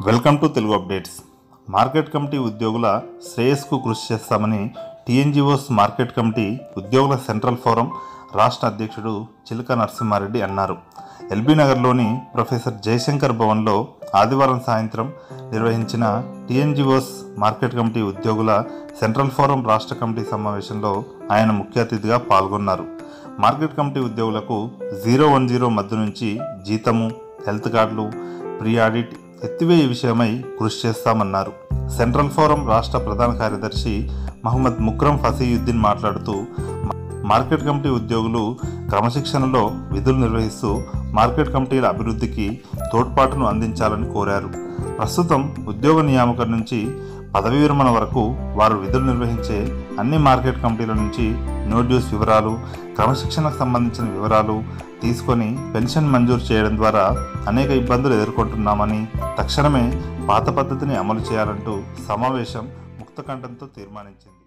Welcome to Telugu updates. Market committee ఉద్యోగుల శ్రేయస్కు కృషి చేస్తామని టీఎన్జీఓస్ మార్కెట్ కమిటీ ఉద్యోగుల సెంట్రల్ ఫోరం రాష్ట్ర అధ్యక్షుడు చిలుక నరసింహారెడ్డి అన్నారు. ఎల్బీ నగర్లోని ప్రొఫెసర్ జయశంకర్ భవన్లో ఆదివారం సాయంత్రం నిర్వహించిన టీఎన్జీఓస్ మార్కెట్ కమిటీ ఉద్యోగుల సెంట్రల్ ఫోరం రాష్ట్ర కమిటీ సమావేశంలో ఆయన ముఖ్య అతిథిగా పాల్గొన్నారు. మార్కెట్ కమిటీ ఉద్యోగులకు 010 మధ్య నుంచి జీతము, హెల్త్ కార్డులు, ప్రీ ఆడిట్ ఎత్తివేయ విషయమై కృషి చేస్తామన్నారు. సెంట్రల్ ఫోరం రాష్ట్ర ప్రధాన కార్యదర్శి మహమ్మద్ ముక్రం ఫసీయుద్దీన్ మాట్లాడుతూ మార్కెట్ కమిటీ ఉద్యోగులు క్రమశిక్షణలో విధులు నిర్వహిస్తూ మార్కెట్ కమిటీల అభివృద్ధికి తోడ్పాటును అందించాలని కోరారు. ప్రస్తుతం ఉద్యోగ నియామకం నుంచి పదవీ విరమణ వరకు వారు విధులు నిర్వహించే అన్ని మార్కెట్ కమిటీల నుంచి నో డ్యూస్ వివరాలు, క్రమశిక్షణకు సంబంధించిన వివరాలు తీసుకొని పెన్షన్ మంజూరు చేయడం ద్వారా అనేక ఇబ్బందులు ఎదుర్కొంటున్నామని, తక్షణమే పాత పద్ధతిని అమలు చేయాలంటూ సమావేశం ముక్తకంఠంతో తీర్మానించింది.